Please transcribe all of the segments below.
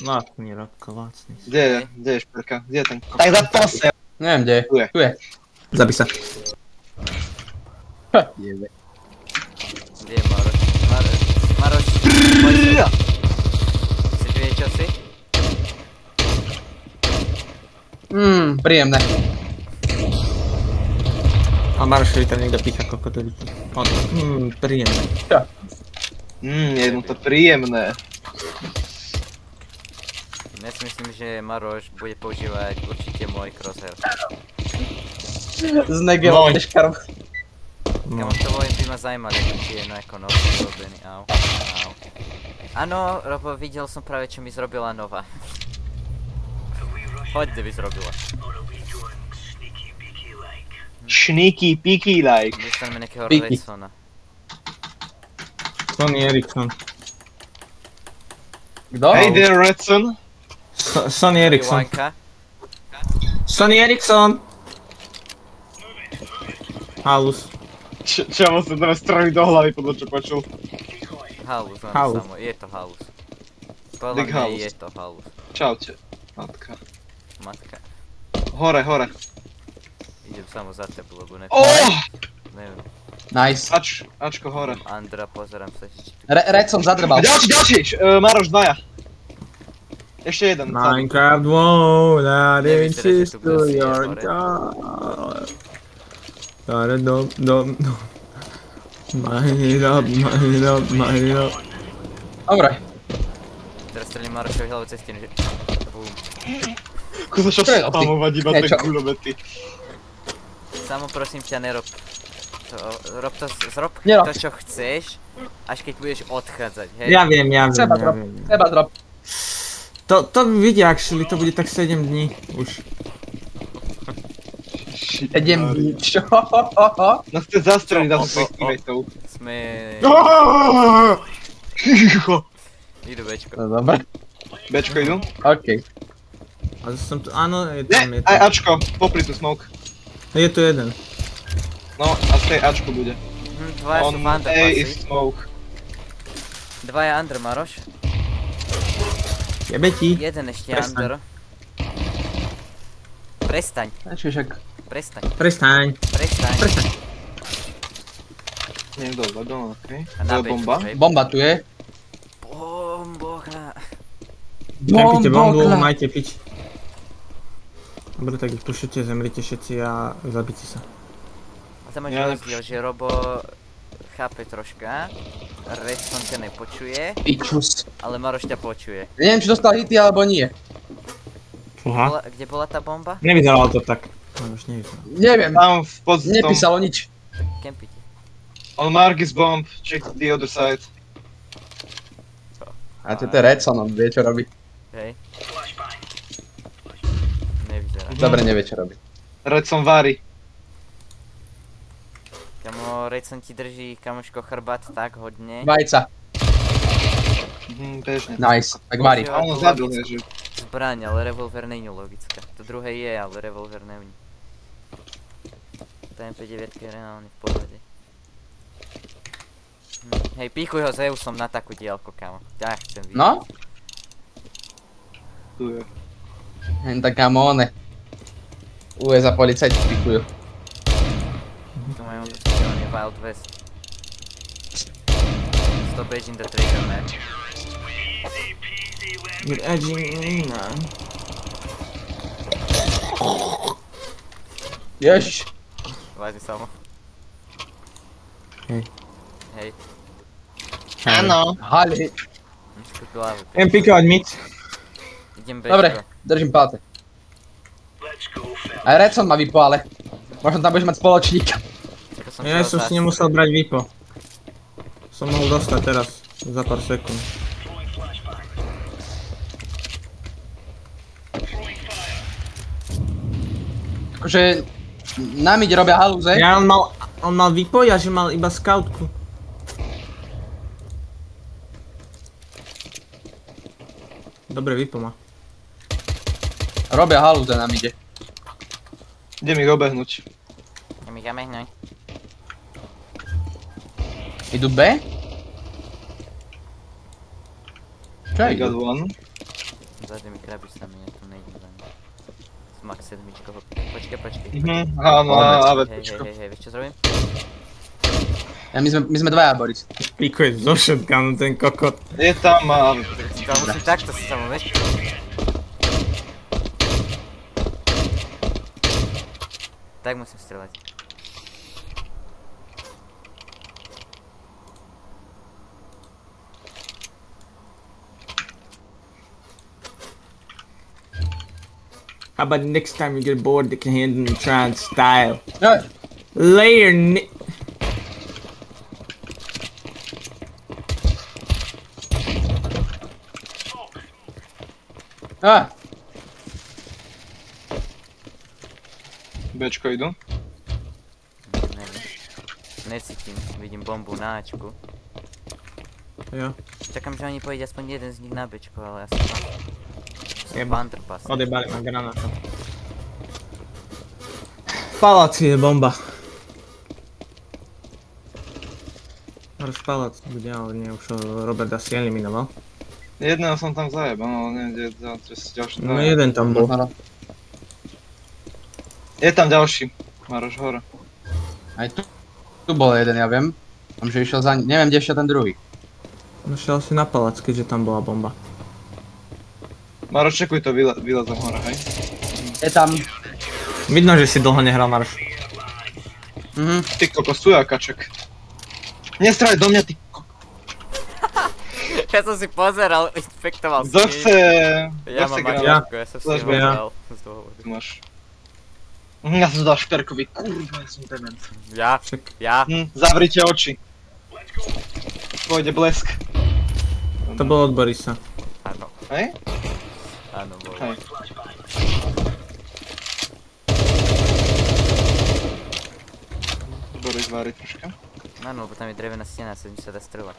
Lácný, Rabka, lácný. Kde je šperka? Kde je ten kokot? Tak za to se. Neviem, kde je. Tu je. Zabij sa. Jebe. Kde je Maroš? Maroš, poď sa. Chceš vidieť čo si? Príjemné. A Marošovi tam niekto pícha kokotoviky. Príjemné. Je mu to príjemné. Ja si myslím, že Maroš bude používať určite môj crosshair. S negelom neškarm. Kamo to by ma zajímali, či je ako nový urobený. Au. Áno, Robo, videl som práve, čo mi zrobila Nova. Poď, kde by zrobila. Sneaky peaky like. Dostaneme nejakého Redsona. Sony Ericsson. Kto? Hey there, Redson. Sony Ericsson. Ivanka. Sony Ericsson! Halus. Čo mu sa teraz strany do hlavy, podľa čo počul. Halus, Halus. samo, je to halus. Podľa Big mňa halus. je to halus. Čaute, matka. Matka. Hore. Idem samo za tebu, lebo neviem. Nice. Ačko hore. Andra, pozerám sa. Red som zadrbal. Ďalší! Maroš, dvaja. Ešte jeden. Minecraft won't let Neviem it si, že tu to kto si je your hore. god. Dom. Mine it up. Dobre. Teraz strelím Marošovi hlavu cez stenu, že... Bum. Ako sa Čo je spamovať iba ten Niečo. kulomety. Samo prosím ťa, nerob to. Zrob Nerob. to, čo chceš, až keď budeš odchádzať, hej? Ja viem. Seba drop. To vidia, actually, to bude tak 7 dní už. 7 dní, čo? No chce zastreliť za svojich teammateov. Sme... Idú Bčko. No dobre. Bčko idú? OK. A zase som tu, áno, je Nie, tam. aj Ačko, popri tu smoke. Je tu jeden. No, a z tej Ačko bude. Dvaja sú On v under A is pasy. smoke. Dvaja under, Maroš. Jebe ti. Jeden ešte Prestaň. under. Prestaň. Čiže však... Prestaň. Niekto vedol, okej. A na To je bomba. Bčku, hej? Bomba tu je. Bombocha. Kempite bombu, Bombokla. majte pič. Dobre, tak ich pušite, zemrite všetci a zabite sa. A tam máš Ja rozdiel, že Robo chápe troška, Redson ťa nepočuje, Pičus. ale Maroš ťa počuje. Neviem, či dostal hity alebo nie. Fúha. Kde bola tá bomba? Nevyzeralo to tak. No, už nevyzeralo. Neviem. Tam v podstate. Nepísalo nič. Kempite. On Margis bomb, check the other side. A to je Redson, on vie čo robí. Hej. Nevyzerá. Dobre, nevie čo robí. Redson vári. Kamo, Redson ti drží, kamoško, chrbát tak hodne. Vajca. Bežne. Nice. Tak varí. A on zabil, že... Zbraň, ale revolver není logická. To druhé je, ale revolver není. Tá MP9 je reálne v pohode. Hej, píchuj ho Zeusom na takú diaľku, kamo. Ja chcem vidieť. No? Tu je. Jen tak kamóne. USA policajti pikujú. Tu majú otočiteľne Wild West. Stop edging the trigger, man. Good edging, no. Ježiš. Vážne samo. Hej. Hej. Áno. Hali. Skús hlavu. Idem pikovať mid. Idem Bčko. Dobre, držím páte. Aj Redson ma vypo, ale možno tam budeš mať spoločníka. Ja som si nemusel brať výpo. Som mohol dostať teraz, za pár sekúnd. Akože nám ide robia halúze. Ja on mal výpoj a že mal iba scoutku. Dobre, výpo má. Robia halúze nám ide. Idem ich obehnúť. Idem ich obehnúť. Idú B? Čo I je? got one. Zade mi krabička, ja tu nejdem za ním. S Max 7. Počkej. Áno, Hej, AWPčko. vieš čo zrobím? My sme dvaja, Boris. Pikuje zo shotgunu ten kokot. Je tam AWP. To musím takto si samo, vieš? Tak musím strelať. How about next time you get bored, they can handle and try and style. No, Layer ni... Bčko idú. Neviem. Necítim, vidím bombu na Ačku. Jo, Čakám, že oni pôjde aspoň jeden z nich na Bčko, ale ja som tam. Som Jeba. Underpass. odjebali ma granátom. Paláci je bomba. Palác, kde, ale nie, už ho Robert asi eliminoval. Jedného som tam zajebal, ale neviem, kde je ďalší. No jeden tam bol. Je tam ďalší. Maroš hore. Aj tu bol jeden, ja viem. Tam, že išiel za ním. Neviem, kde ešte ten druhý. No šiel si na palác, keďže tam bola bomba. Maroš, čekuj to, vylezem hore, hej. Je tam. Vidno, že si dlho nehral, Maroš. Ty kokos, tu je akaček. Nestraj do mňa, ty kokos. Ja som si pozeral, infektoval Kto chce... Ja Kto chce mám granát? Ačku, ja som si Flash ho B, ja. dal z dôvodu. Tu máš. Ja som dal šperkovi, kurva, ja som dement. Ja. Zavrite oči. Pôjde blesk. To bol od Borisa. Áno, Hej? áno, bol. Hej. Boris vári troška. Áno, lebo tam je drevená stena, sa mi sa dá strelať.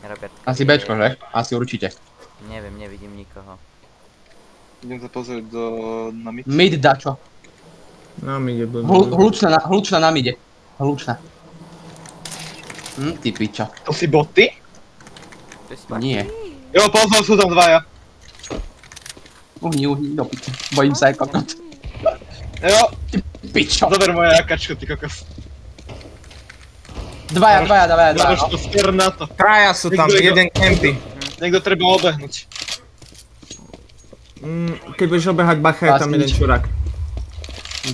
Robert. Asi Bčko, že? Asi určite. Neviem, nevidím nikoho. Idem sa pozrieť na mid. Mid dačo. No mi ide blbý. Hlučná na mide. Hlučná. Ty piča. To si boty? To je Nie. Jo, pozor, sú tam dvaja. Uhni, do piče. Bojím sa aj kokot. Jo, Pičo. zober moje akačko, ty kokos. Dvaja. Maroš to sker na to. Traja sú tam, jeden campy. Niekto treba obehnúť. Keď budeš obehať bacha, je tam jeden čurák.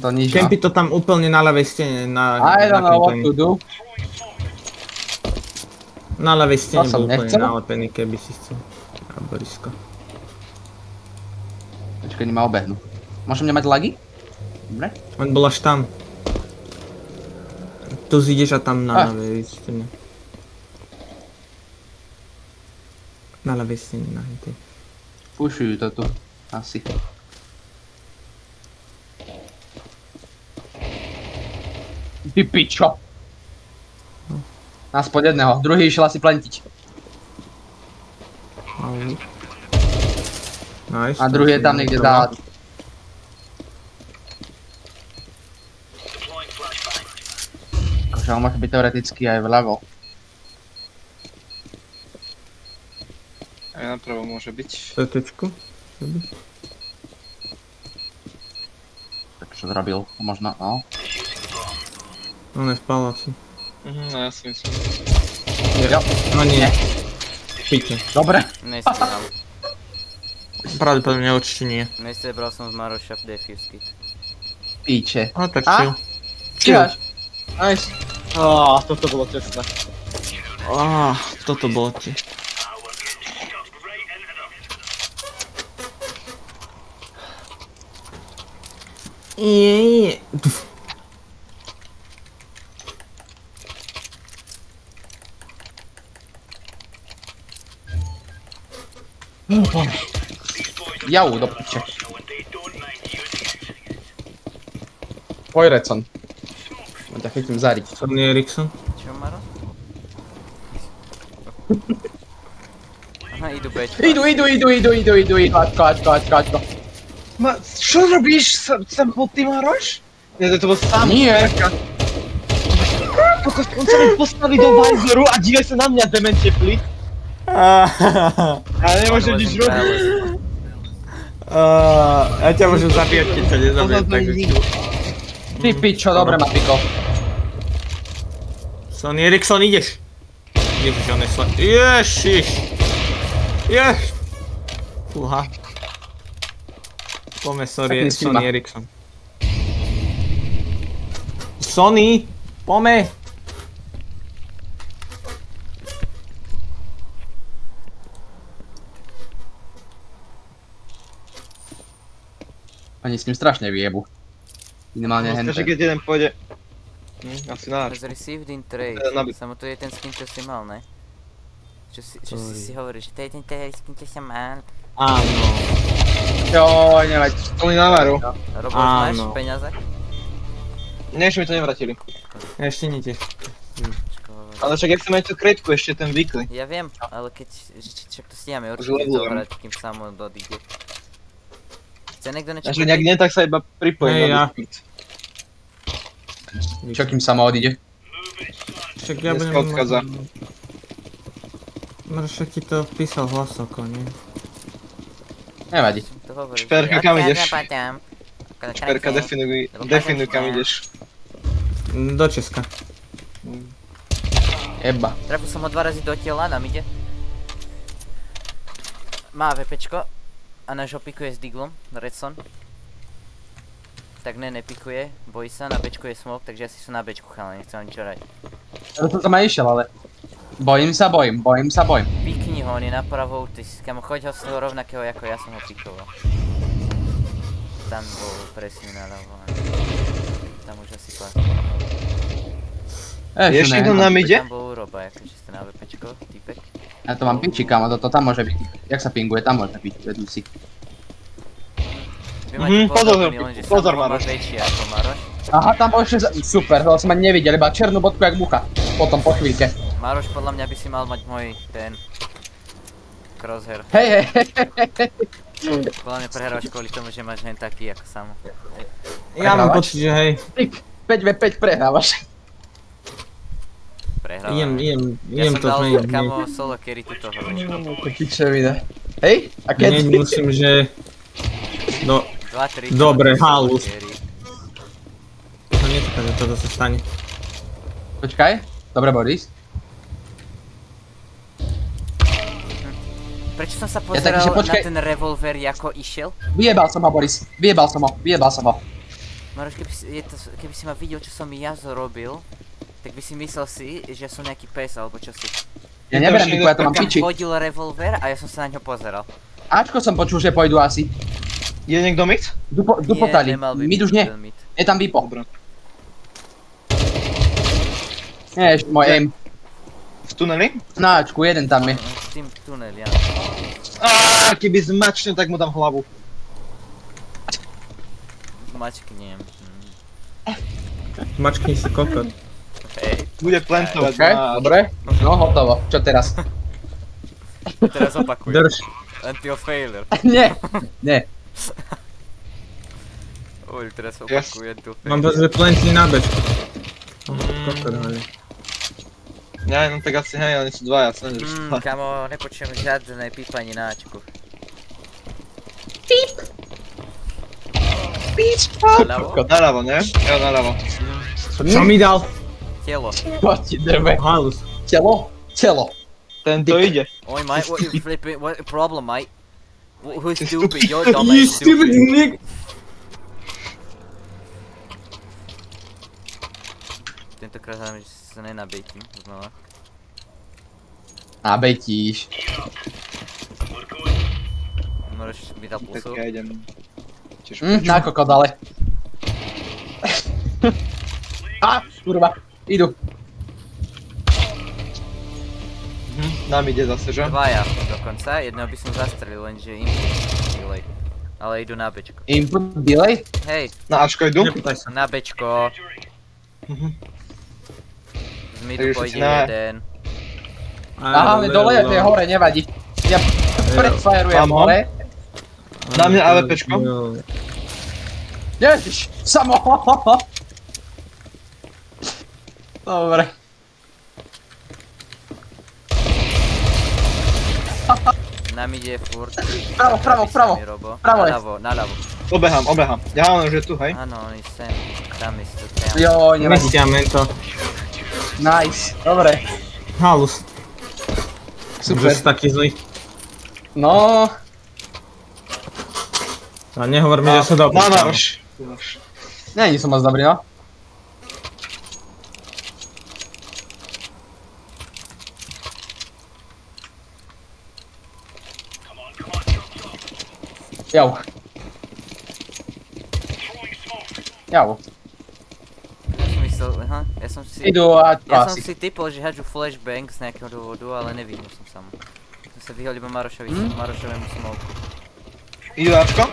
To nič. Campy to tam úplne na ľavej stene, I don't know what to do. Na ľavej stene To som bol úplne nechcel. nalepený, keby si chcel. A Borisko. Počkaj, ma obehnú. Môžem nemať lagy? Dobre. On bol až tam. Tu zídeš a tam na ľavej stene. Na ľavej stene, na hentej. Pušujú to tu. Asi. Ty pičo. Aspoň jedného, druhý išiel asi plentiť. Nice. A druhý je tam niekde za... Akože on môže byť teoreticky aj vľavo. Aj napravo môže byť. Tetečku. Tak čo zrobil? Možno, no. On je v paláci. No ja si myslím. Jo. No nie. Píte. Dobre. Nestíham. Pravdepodobne určite nie. Nesebral som z Maroša v defuse kit. Píče. No tak A? chill. Číhaš? Nice. Toto bolo tesné. Toto bolo ti. Jau, do piče. Pojrecon. No ťa chytím zariť. Sony Eriksson. Čo, Maro? Aha, idú Bčko. Idú. Hačko. Ma, čo robíš? Sem pod tým Maroš? Nie, to bol sám. Nie. Kokos, on sa mi postaví do Vizoru a dívaj sa na mňa, dement teplý. Ale nemôžem nič robiť. Ja ťa môžem zabíjať, keď ťa nezabijem, takže... Ty pičo, dobre ma pikol. Sony Ericsson, ideš! Ježiš, on je Ježiš! Fúha. Poďme, Sony Ericsson. Sony! Poďme! Oni s ním strašne vyjebu. Minimálne Možno, že hente. keď jeden pôjde... asi náš. Has received in trade. Samo to je ten skin, čo si mal, ne? Čo si hovorí, že to je ten skin, čo som mal. Áno. Joj, nevaď. Oni navaru. Robo, máš Áno. peniaze? Nie, ešte mi to nevrátili. Ešte nie tiež. Ale však ja chcem aj tú kredku, ešte ten weekly. Ja viem, ale keď, však to stíhame Už určite levelujem. zobrať, kým samo odíde. Chce niekto niečo Takže nejak nie, tak sa iba pripojím Hej, ja. na Discord. Čo kým sama odíde? Však ja Dneska budem... odchádza. Však ti to písal hlasoko, nie? Nevadí. To hovorí, Šperka, kam ideš? Šperka, Šperka, definuj kam ideš. Do Česka. Jeba. Trafil som ho 2 razy do tela, nám ide. Má VPčko. A náš ho pikuje s diglom, Redson. Tak ne, nepikuje, bojí sa, na Bčku je smoke, takže asi sú na Bčku, chalani, nechcem vám nič hrať. Ja som tam aj išiel, ale... Bojím sa. Pikni ho, on je napravo, ty si kamo, choď ho z toho rovnakého, ako ja som ho pikoval. Tam bol presne naľavo. Tam už asi platí. Ešte niekto nám ide? Tam bol Uroba, akože ste na VPčko, typek. Ja to mám pinči, kamo, to tam môže byť. Jak sa pinguje, tam môže byť, vedú si. Vy máte pozor, len, že pozor, Samo má Maroš. väčší ako Maroš. Aha, tam bol ešte super, to som ani nevidel, iba černú bodku jak mucha. Potom po chvíľke. Maroš, podľa mňa by si mal mať môj ten... crosshair. Hej. Podľa mňa prehrávaš kvôli tomu, že máš hen taký ako Samo. Ja mám Prehrávač? pocit, že hej. 5v5 prehrávaš. Prehrávam. Idem to zmeniť. Ja som dal kamo solo carry tuto hovečku. To pičovina. Hej? A keď? Nie, musím, že... No, 2-3. Dobre, halus. To nečaká, že toto sa stane. Počkaj. Dobre, Boris. Prečo som sa taký, pozeral že na počkaj. ten revolver, ako išiel? Vyjebal som ho, Boris. Vyjebal som ho. Maroš, keby si ma videl, čo som ja zrobil, tak by si myslel si, že som nejaký pes alebo čo si. Ja neberiem Miku, ja to mám Tam piči. hodil revolver a ja som sa na ňo pozeral. Ačko som počul, že pôjdu asi. Je niekto mix? Dupotali. nemal by Mid byť už nie. ten mid. Je tam Vipo. Dobre. Nie, ešte môj aim. V tuneli? Na Ačku, jeden tam je. S tým tunel, ja. Keby zmačne, tak mu dám hlavu. Mačknem. Mačkni si kokot. Hej, Bude plantovať Počkaj, dobre. No, hotovo. Čo teraz? teraz opakujem. Drž. Until failure. Nie. Teraz opakujem until Mám failure. pocit, že plentli na bečku. Kokot, ale. Ja, no tak asi hej, oni sú dvaja, sa nedrží. Kamo, nepočujem žiadne pípanie na Ačku. Ľavo? Naľavo, ne? Jo, naľavo. Čo mi dal? Telo. Čo ti drve? Halus. Telo? Ten to ide. Oj, mate, what you flipping? What problem, mate? Who's Ty stupid? stupid. You're dumb and You stupid stupid. nick! Tentokrát hlavne, že sa nenabejtím znova. Nabetíš. Môžeš mi dal Tak pusu. ja idem. Tiež Na kokot, ale. Kurva. Idú. Nám ide zase, že? Dvaja dokonca, jedného by som zastrelil, lenže im delay. Ale idú na Bčko. Input delay? Hej, Na Ačko idú? Nepýtaj sa. na Bčko. Z midu Takže pôjde si na- jeden. Aha, ale dole je, to je hore, nevadí. Ja prefirujem Mám ho. hore. Na mňa AWPčko. Ježiš, samo. Dobre. Nám ide furt. Vpravo. Robo. Vpravo je. Naľavo. Obehám. Ja mám, že tu, hej. Áno, oni sem. Tam istú priamo. Jo, nevadí. Mestiame to. Nice, dobre. Halus. Super. Že si taký zlý. No, A nehovor mi, že sa dobrý. Má nároš. nie som moc dobrý, no. Jau. Ja som myslel, ja som si... Idú a Ja som asi. si typol, že hadžu flashbang z nejakého dôvodu, ale nevidel som sa mu. Som sa vyhol iba Marošovému smoku. Idú Ačko?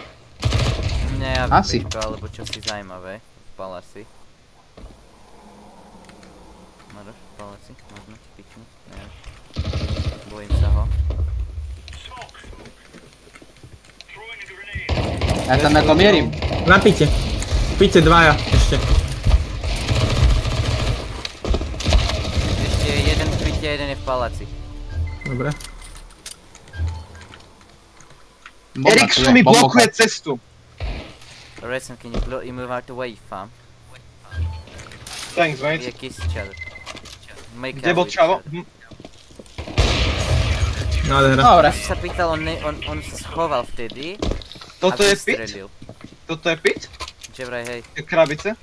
Nie, Asi. Bejko, alebo čosi zaujímavé. V paláci. Maroš, v paláci? Možno ti pičnú? Neviem. Bojím sa ho. Ja tam na to mierim. Napíte. Píte dvaja ešte. Ešte jeden je v paláci. Dobre. Erikson mi blokuje cestu. Redson, can you move out the way, fam? Thanks, mate. Yeah, kiss each other. Make Kde out bol with Čavo? each other. Nádhera. Dobre. Ja som sa pýtal, on sa schoval vtedy Toto a je pit? vystrelil. Toto je pit? Že vraj, hej, Je krabice?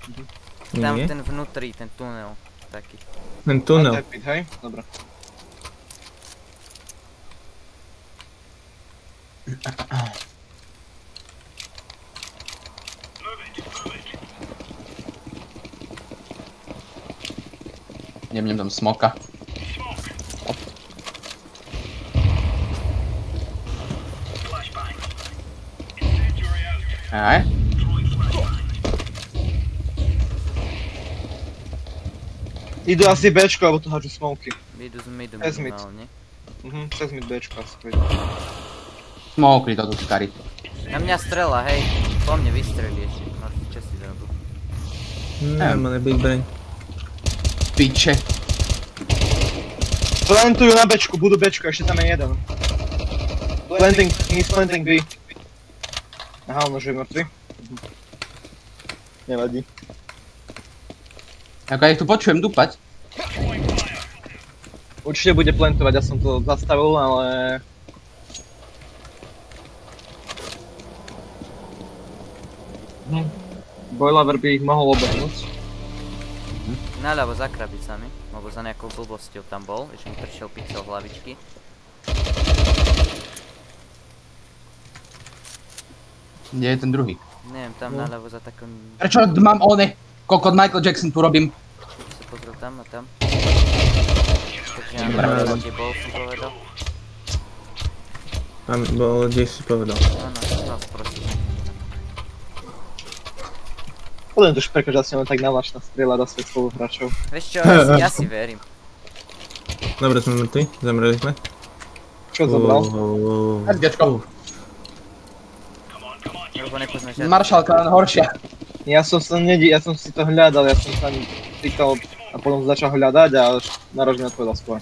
tam Nie. ten vnútri, ten tunel, taký. Ten A to tunel. je pit, hej? Dobre. Jemnem tam smoka. Aj. Idú asi Bčko, alebo to haču smoky. Vyjdu z midu Cez mid. minimálne. Cez mid Bčko asi pôjde. Smokli to tu skari. Na mňa strela, hej, po mne vystrelí ešte. Marci, čo si zrobil? Máme big brain. Piče. Plantujú na Bčku, budú Bčko, ešte tam je jeden. He's planting B. Aha, on už je mŕtvy. Nevadí. Ako ja ich tu počujem dupať. Určite bude plantovať, ja som to zastavil, ale... Boilaver by ich mohol obehnúť. Naľavo za krabicami, alebo za nejakou blbosťou tam bol, že mi prišiel pixel hlavičky. Kde je ten druhý? Neviem, tam naľavo za takom... Prečo mám one? Kokot Michael Jackson tu robím. Sa pozrel tam a tam. Takže ja neviem, kde bol, som povedal. Tam bol, kde si povedal. Áno, no, prosím. Podľa to špreka, že asi len tak nalačná strieľa do svojich spoluhráčov. Vieš čo, ja si verím. Dobre, sme mŕtvi, zemreli sme. Čo zobral? SGčko. Lebo nepoznáš žiadny. Maršalka len horšia. Ja som si to hľadal, ja som sa pýtal a potom začal hľadať a narož mi odpovedal skôr.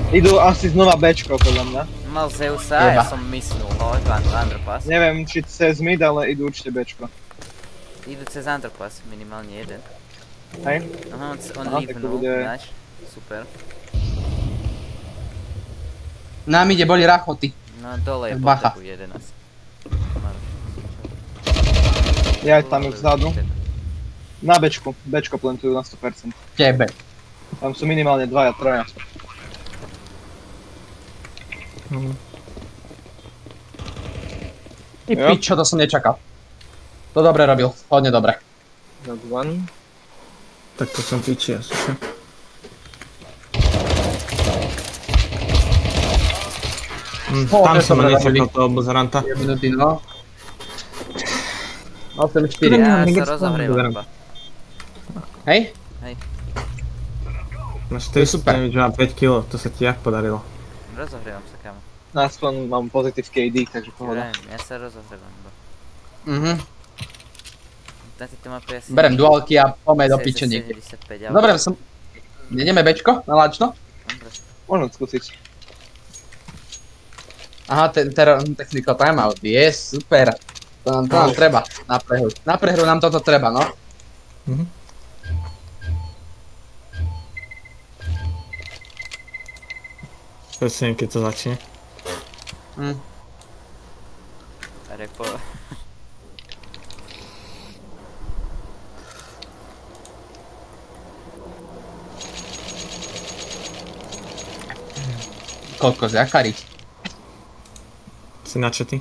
Idú asi znova Bčko podľa mňa. Mal Zeusa, ja Jeba. som misnul ho, underpass. Neviem či cez mid, ale idú určite Bčko. Idú cez underpass, minimálne jeden. Hej? Aha, on Aha, tak to leavnul, bude- náš. Super. Nám ide boli rachoty. No dole je Bacha. pod tepu 11. Ja tam je vzadu. Na Bčku, Bčko plantujú na 100%. Tebe. Tam sú minimálne dvaja, troja. Ty Jo. pičo, to som nečakal. To dobre robil, hodne dobre. Not one. Tak to som piči asi, čo? Tam to som dobre nečakal robili. toho buzeranta. 2 minúty, no. 8-4. Ja Mega sa rozohrievam strong. iba. Hej? Máš je super. 4 damage a 5 kg, to sa ti jak podarilo? Rozohrievam sa, kamo. Aspoň mám pozitív KD, takže Ti pohoda. vravím, ja sa rozohrievam iba. Mhm. Na tejto mape asi... Berem duálky a poďme do piče niekde. 75, ale... Dobre, Ideme Bčko na lačno? Dobre. Možno skúsiť. Aha, technical timeout, super. To nám treba na prehru. Na prehru nám toto treba, no. Presne, keď to začne. Repo... Kokos, jakariť. Si načetý?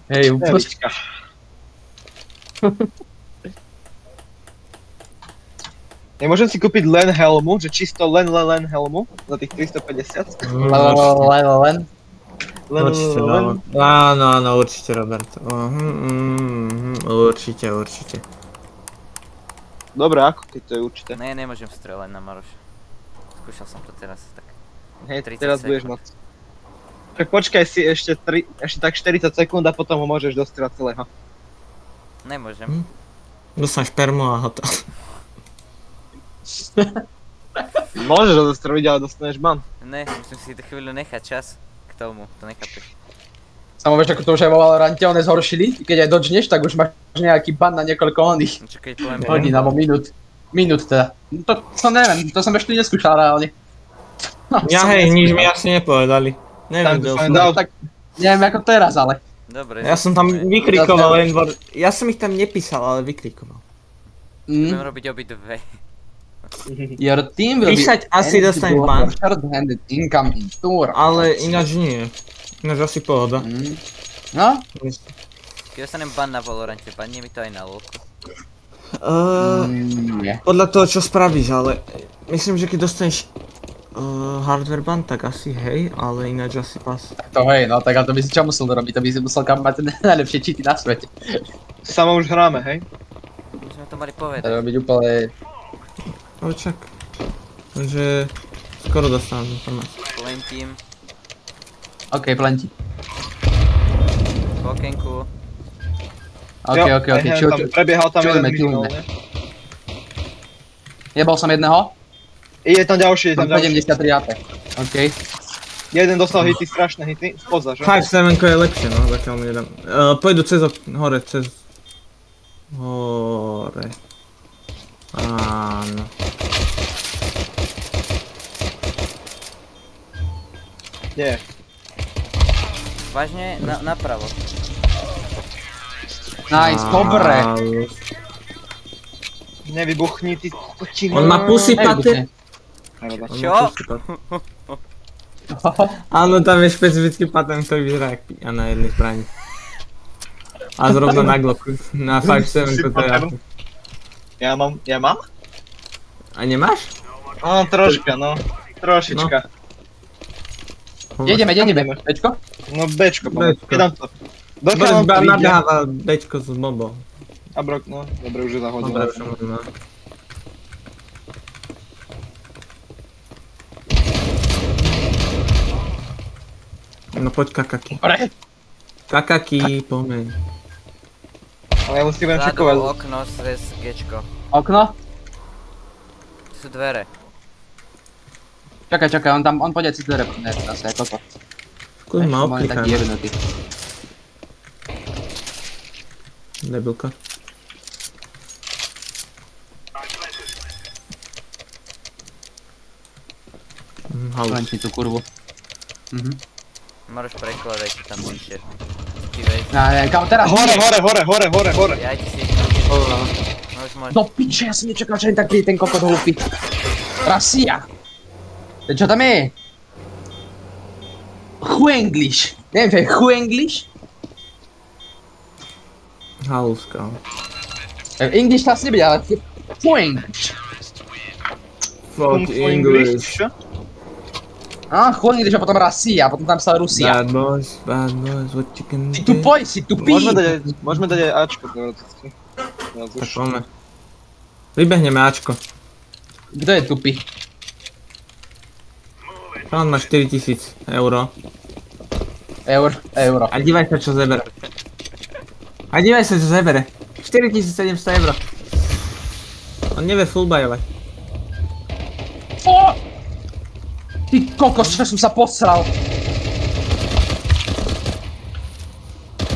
Hej, Evička. Nemôžem si kúpiť len helmu, že čisto len helmu za tých 350. Len. Určite, no. Áno, určite, Robert. Určite. Dobre, ako keď to je určite? Ne, nemôžem strieľať na Maroš. Skúšal som to teraz, tak... Hej, 30 teraz sekúnd. budeš môcť. Tak počkaj si ešte tak 40 sekúnd a potom ho môžeš dostrieľať celého. Nemôžem. Dostaneš permu a hotovo. Môžeš ho dostreliť, ale dostaneš ban. Ne, musím si chvíľu nechať čas k tomu, to nechápeš. Samo vieš, ako to už aj vo Valorante one zhoršili, keď aj dodžneš, tak už máš nejaký ban na niekoľko oných Čo keď poviem... hodín, alebo minút teda. No to neviem, to som ešte neskúšal reálne. No, Ja hej, nič mi jasne nepovedali. Neviem, Tam to kde som som. dal. Tak neviem ako teraz, ale. Dobre, Ja som tam vykrikoval len ja som ich tam nepísal, ale vykrikoval. budem robiť obidve. Your team will Písať asi dostane ban. Short-handed incoming tour. Ale ináč nie. Ináč asi pohoda. No? Keď dostanem ban na Valorante, banne mi to aj na LoLku. Nie. Podľa toho, čo spravíš, ale myslím, že keď dostaneš hardware ban, tak asi hej, ale ináč asi pas. To hej, no tak ale to by si čo musel robiť? To by si musel mať najlepšie cheaty na svete. Samo už hráme, hej? My sme to mali To povedať. by byť úplne... Ale čak. Takže skoro dostanem informáciu. Plentím, OK, plenti. v okenku. OK, čo? Prebiehal tam jeden čujeme, minimál, čujeme. ne? Jebol som jedného? Je tam ďalší, je tam Mám ďalší. 73 AP. OK. Jeden dostal hity, strašné hity, spoza, že? 5-7 je lepšie, no, zatiaľ mi nedám. Pôjdu hore, cez... Hore. Áno. Nie. Vážne, napravo. Nice, dobre. Nevybuchni, ty kočiny. On má pusy paty. Čo? Áno, tam je špecifický patent, ktorý vyzerá jak a na jednej zbrani. A zrovna na Glocku, na 5-7 to je ako. Ja mám? A nemáš? No, troška, no. Trošička. Jedeme, Bčko? No, Bčko, poďme. Bčko. Keď dám to. Dobre, Dokiaľ on to vyjde. nabeháva Bčko s mobou. A brok, no. Dobre, už je zahodil. Dobre, čo možno. No poď kakaki. Dobre. Kakaki, pomeň. Ale ja musím len Vzadu čekovať. okno, cez Gčko. Okno? Tu sú dvere. Čakaj, on pôjde cez dvere. Ne, zase je toto. Skús ma On je taký oklikať. jebnutý. Debilka. Halus. Plenti tú kurvu. Máš prekladať si tam bližšie. Ty vieš. Kam teraz? Hore. Ja ti si... Môžeš. Do piče, ja som nečakal, že tak príde ten kokot hlupý. Rasia. Čo tam je? English. Neviem, čo je English? Halus, kámo. English to asi nebude, ale English. Fuck English. Čo? English a potom Rasia, a potom tam sa Rusia. Bad boys, what you can Si do. tupoj, si tupý. Môžeme dať aj Ačko teoreticky. Ja Tak už... poďme. Vybehneme Ačko. Kto je tupý? Pán má 4000 euro. Euro. A dívaj sa, čo zebere. 4700 eur. On nevie fullbajovať. Ty kokos, čo som sa posral.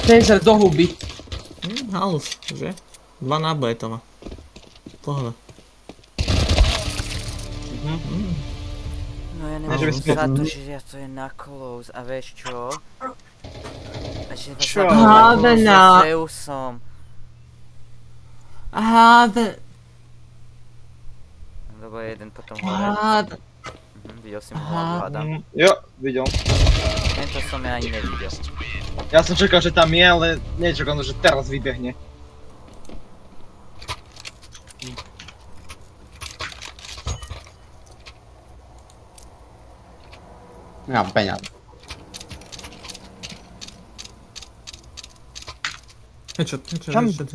Taser do huby. Halus, že? 2 náboje to má. Pohoda. No ja nemám za to, že ja to je na close a vieš čo? A že Čo? na close s Zeusom. Lebo jeden potom hore. Videl si mu hlavu, hádam. Jo, videl. Tento som ja ani nevidel. Ja som čakal, že tam je, ale nečakal, že teraz vybehne. Nemám peňaz.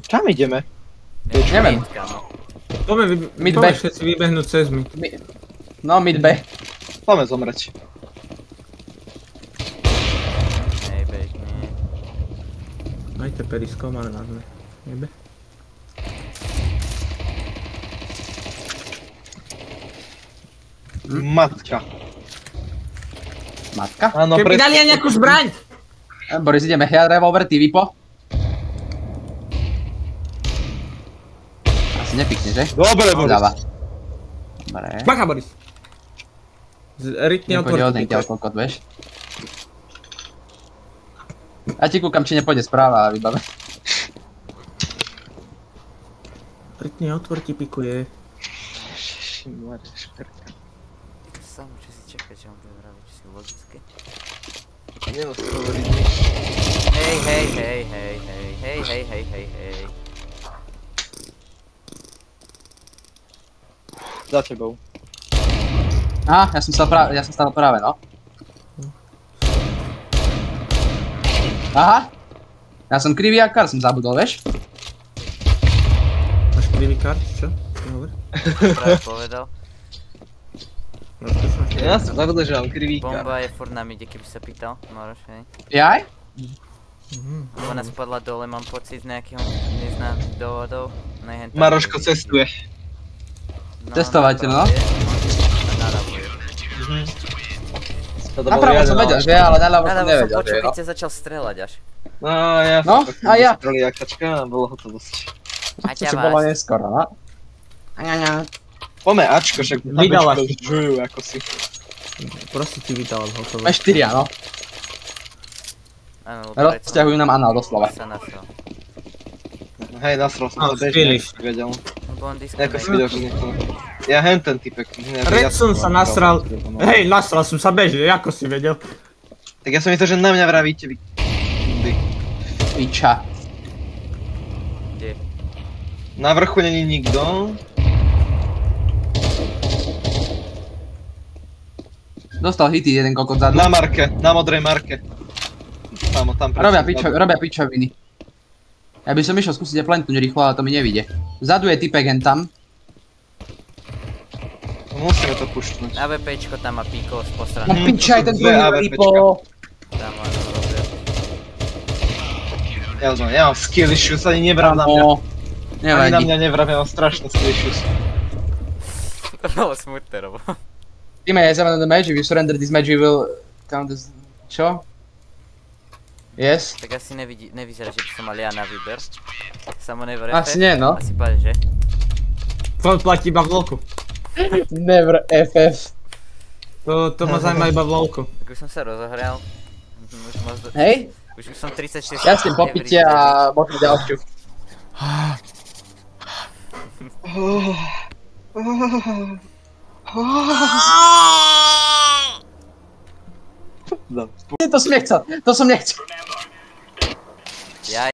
Kam ideme? Neviem. Poďme všetci vybehnúť cez my. No, mid B. Poďme zomrieť. Hej, bežne. Majte periskom, ale nás nebe. Matka. Matka? Áno, Keby dali aj nejakú zbraň! Boris, ideme. Ja revolver, ty vypo. Asi nepikne, že? Dobre, Boris. Dáva. Dobre. Bacha, Boris! Rytne Nepôjde od otvorte. niekde kokot, vieš? Ja ti kúkam, či nepôjde správa a vybave. Rytne otvorte, pikuje. Ježišmarja, šperka. Samo čo si čakať, že on bude vraviť, či si logické. Nenos to hovoriť nič. Hej, hej, hej, hej, hej, hej, hej, hej, hej, hej. Za tebou. Aha, ja som stal práve, no. Aha. Ja som krivý jak kar, som zabudol, vieš? Máš krivý kart, čo? Hovor. Práve povedal. No, to som Ja som zabudol, že mám krivý kar. Bomba je furt na mide, keby sa pýtal. Maroš, hej. Jaj? Ona spadla dole, mám pocit z nejakého neznámych dôvodov. Maroško cestuje. Cestovateľ, no. Naľavuje. Napravo som vedel, že? Ale naľavo som Naľavo som nevedel, počul, že? keď sa začal strieľať až. No, ja No, som a ja. streliakačka a bolo hotovosť. A Čo ťa bolo vás. neskoro, no? Poďme Ačko, však tam Vydala Ačko si. žujú ako si. Proste ti vydal hotovo. Máme 4, no. Áno, lebo Rozťahujú nám anál, doslova. sa nasral. Hej, nasral som No, sa bežne, chvíliš. vedel. Lebo on Ako si disconnect. videl, že niekto... Ja hen ten typek. Redson sa nasral. Hej, nasral som sa bežne, ako si vedel. Tak ja som myslel, že na mňa vravíte vy. Piča. Kde? Na vrchu není nikto. Dostal hity jeden kokot zadu. Na marke, na modrej marke. Samo tam Robia pičoviny. Ja by som išiel skúsiť plantnúť rýchlo, ale to mi nevíde. Vzadu je typek hen tam. Musíme to puštnúť. AWPčko tam má píkol z No postrany. piča, je ten Dve druhý AWPčka. ripo. Tam áno, robia. Ja mám skill issues, ani nevrám na mňa. No. Ani na Nevadí. mňa nevrám, ja mám strašné skill issues. To bolo smutné, Robo. Team has 7 on the match, if you surrender this match you will count as... Čo? Yes? Tak asi nevyzerá, že by som mal ja na výber. Samo never Asi nie, no. Asi páde, že? To platí iba v lolku. Never FF. To ma zaujíma iba v lolku. Tak už som sa rozohral. Hej? Už som 36. Ja s tým popite a možno ďalšiu. No. Nie, to som nechcel,